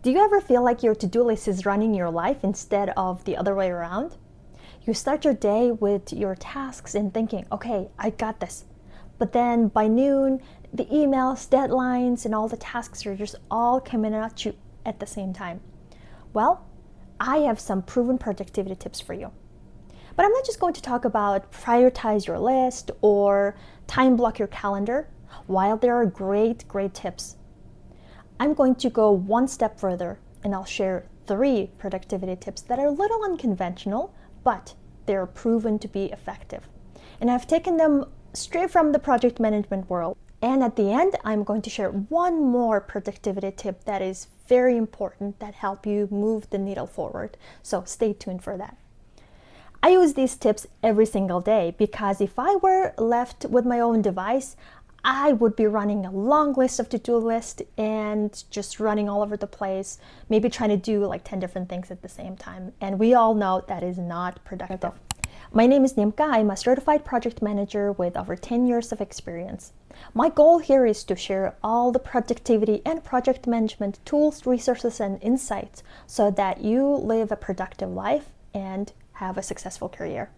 Do you ever feel like your to-do list is running your life instead of the other way around? You start your day with your tasks and thinking, okay, I got this. But then by noon, the emails, deadlines, and all the tasks are just all coming at you at the same time. Well, I have some proven productivity tips for you. But I'm not just going to talk about prioritize your list or time block your calendar. While there are great tips, I'm going to go one step further and I'll share 3 productivity tips that are a little unconventional, but they're proven to be effective. And I've taken them straight from the project management world. And at the end, I'm going to share one more productivity tip that is very important that help you move the needle forward. So stay tuned for that. I use these tips every single day because if I were left with my own device, I would be running a long list of to-do list and just running all over the place, maybe trying to do like 10 different things at the same time. And we all know that is not productive. My name is Nimka. I'm a certified project manager with over 10 years of experience. My goal here is to share all the productivity and project management tools, resources, and insights so that you live a productive life and have a successful career.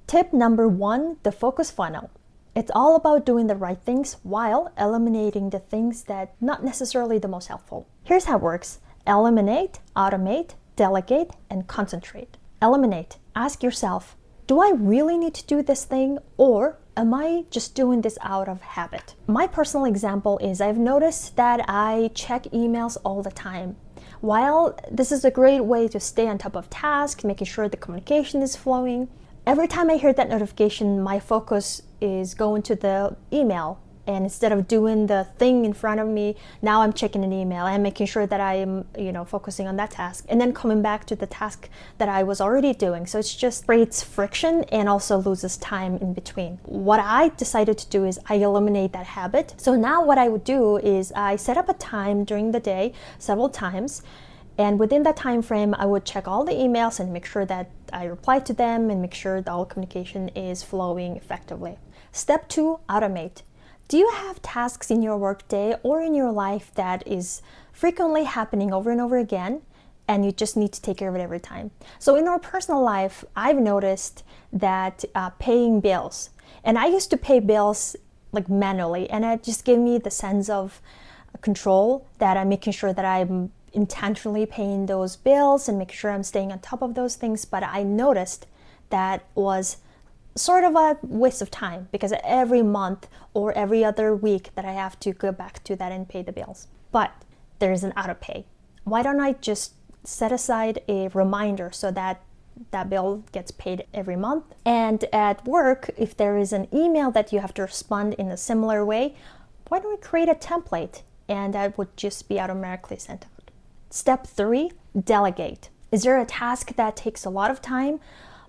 Tip number 1, the focus funnel. It's all about doing the right things while eliminating the things that not necessarily the most helpful. Here's how it works. Eliminate, automate, delegate, and concentrate. Eliminate. Ask yourself, do I really need to do this thing, or am I just doing this out of habit? My personal example is I've noticed that I check emails all the time. While this is a great way to stay on top of tasks, making sure the communication is flowing, every time I hear that notification, my focus is going to the email. And instead of doing the thing in front of me, now I'm checking an email and making sure that I'm, focusing on that task and then coming back to the task that I was already doing. So it's just creates friction and also loses time in between. What I decided to do is I eliminate that habit. So now what I would do is I set up a time during the day several times. And within that time frame, I would check all the emails and make sure that I reply to them and make sure that all communication is flowing effectively. Step 2, automate. Do you have tasks in your workday or in your life that is frequently happening over and over again and you just need to take care of it every time? So in our personal life, I've noticed that paying bills, and I used to pay bills like manually, and it just gave me the sense of control that I'm making sure that I'm intentionally paying those bills and make sure I'm staying on top of those things. But I noticed that was sort of a waste of time because every month or every other week that I have to go back to that and pay the bills. But there's an auto pay. Why don't I just set aside a reminder so that that bill gets paid every month? And at work, if there is an email that you have to respond in a similar way, why don't we create a template and that would just be automatically sent out? Step 3, delegate. Is there a task that takes a lot of time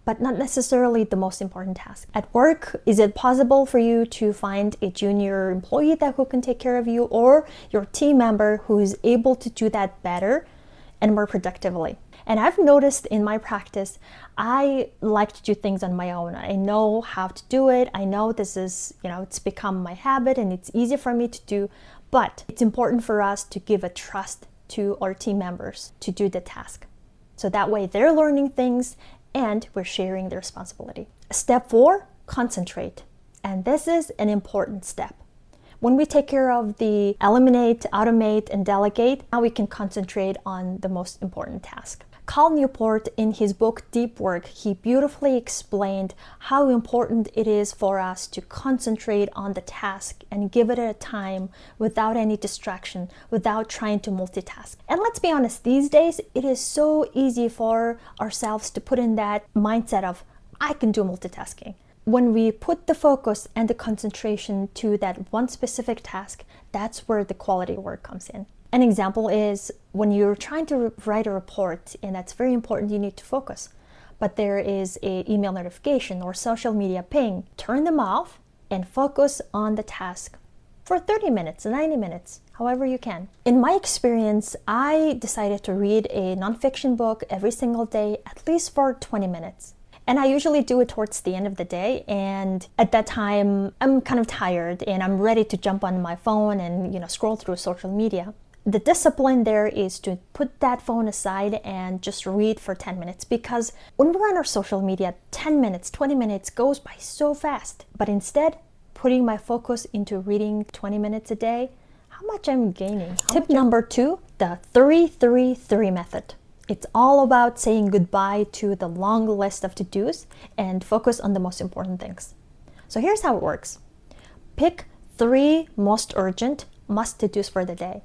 but not necessarily the most important task? At work, is it possible for you to find a junior employee who can take care of you, or your team member who is able to do that better and more productively? And I've noticed in my practice, I like to do things on my own. I know how to do it. I know this is, it's become my habit and it's easy for me to do, but it's important for us to give a trust to our team members to do the task. So that way they're learning things and we're sharing the responsibility. Step 4, concentrate. And this is an important step. When we take care of the eliminate, automate, and delegate, now we can concentrate on the most important task. Cal Newport, in his book Deep Work, he beautifully explained how important it is for us to concentrate on the task and give it a time without any distraction, without trying to multitask. And let's be honest, these days, it is so easy for ourselves to put in that mindset of, I can do multitasking. When we put the focus and the concentration to that one specific task, that's where the quality work comes in. An example is when you're trying to write a report, and that's very important, you need to focus. But there is an email notification or social media ping. Turn them off and focus on the task for 30 minutes, 90 minutes, however you can. In my experience, I decided to read a nonfiction book every single day, at least for 20 minutes. And I usually do it towards the end of the day, and at that time I'm kind of tired and I'm ready to jump on my phone and scroll through social media. The discipline there is to put that phone aside and just read for 10 minutes, because when we're on our social media, 10 minutes, 20 minutes goes by so fast. But instead, putting my focus into reading 20 minutes a day, how much I'm gaining. Tip number 2, the 3-3-3 method. It's all about saying goodbye to the long list of to-dos and focus on the most important things. So here's how it works. Pick 3 most urgent must-to-dos for the day.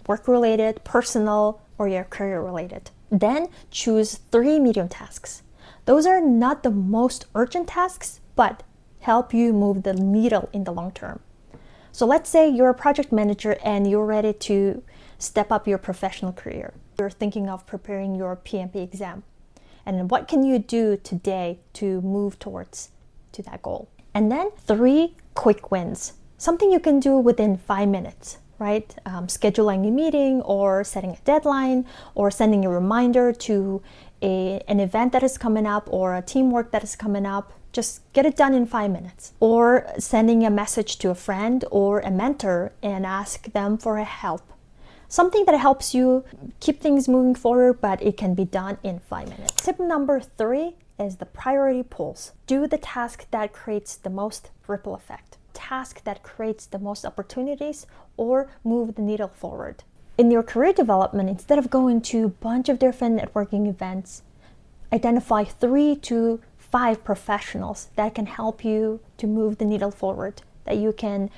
Work-related, personal, or your career-related. Then choose 3 medium tasks. Those are not the most urgent tasks, but help you move the needle in the long term. So let's say you're a project manager and you're ready to step up your professional career. You're thinking of preparing your PMP exam. And what can you do today to move towards to that goal? And then 3 quick wins. Something you can do within 5 minutes, right? Scheduling a meeting or setting a deadline or sending a reminder to an event that is coming up or a teamwork that is coming up. Just get it done in 5 minutes. Or sending a message to a friend or a mentor and ask them for help. Something that helps you keep things moving forward, but it can be done in 5 minutes. Tip number 3 is the priority pools. Do the task that creates the most ripple effect. Task that creates the most opportunities or move the needle forward. In your career development, instead of going to a bunch of different networking events, identify 3 to 5 professionals that can help you to move the needle forward, that you can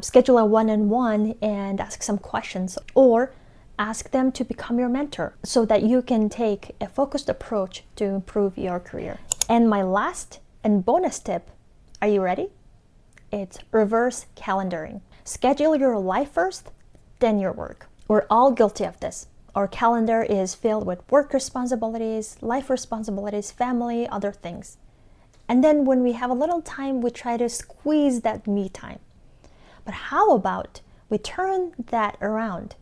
schedule a one-on-one and ask some questions, or ask them to become your mentor so that you can take a focused approach to improve your career. And my last and bonus tip, are you ready? It's reverse calendaring. Schedule your life first, then your work. We're all guilty of this. Our calendar is filled with work responsibilities, life responsibilities, family, other things. And then when we have a little time, we try to squeeze that me time. But how about we turn that around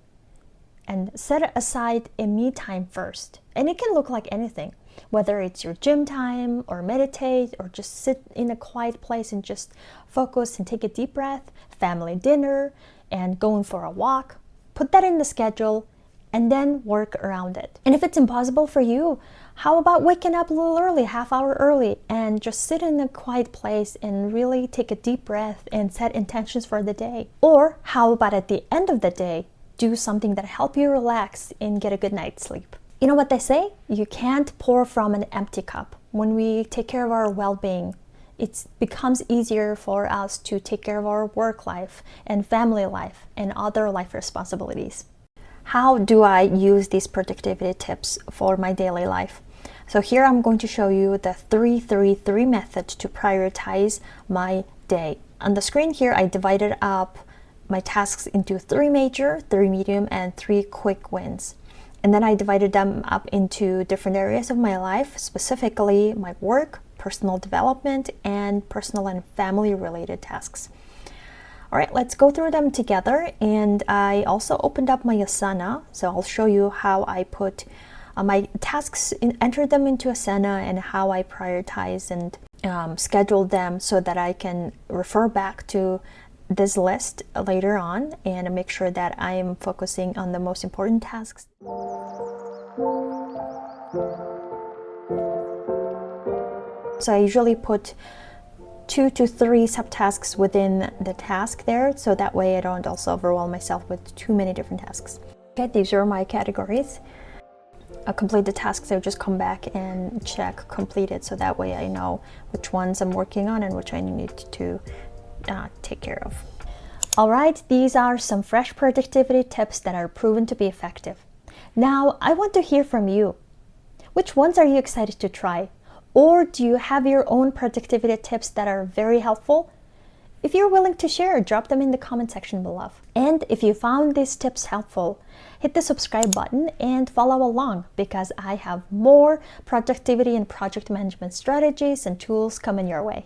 and set aside a me time first? And it can look like anything, whether it's your gym time or meditate or just sit in a quiet place and just focus and take a deep breath, family dinner, and going for a walk. Put that in the schedule and then work around it. And if it's impossible for you, how about waking up a little early, half hour early, and just sit in a quiet place and really take a deep breath and set intentions for the day? Or how about at the end of the day, do something that help you relax and get a good night's sleep? You know what they say? You can't pour from an empty cup. When we take care of our well-being, it becomes easier for us to take care of our work life and family life and other life responsibilities. How do I use these productivity tips for my daily life? So here I'm going to show you the 3-3-3 method to prioritize my day. On the screen here, I divided up my tasks into 3 major, 3 medium, and 3 quick wins. And then I divided them up into different areas of my life, specifically my work, personal development, and personal and family related tasks. All right, let's go through them together. And I also opened up my Asana, so I'll show you how I put my tasks, enter them into Asana, and how I prioritize and schedule them so that I can refer back to this list later on and make sure that I am focusing on the most important tasks. So I usually put 2 to 3 subtasks within the task there, so that way I don't also overwhelm myself with too many different tasks. Okay, these are my categories. I'll complete the tasks, I'll just come back and check completed, so that way I know which ones I'm working on and which I need to take care of. All right, these are some fresh productivity tips that are proven to be effective. Now, I want to hear from you. Which ones are you excited to try? Or do you have your own productivity tips that are very helpful? If you're willing to share, drop them in the comment section below. And if you found these tips helpful, hit the subscribe button and follow along, because I have more productivity and project management strategies and tools coming your way.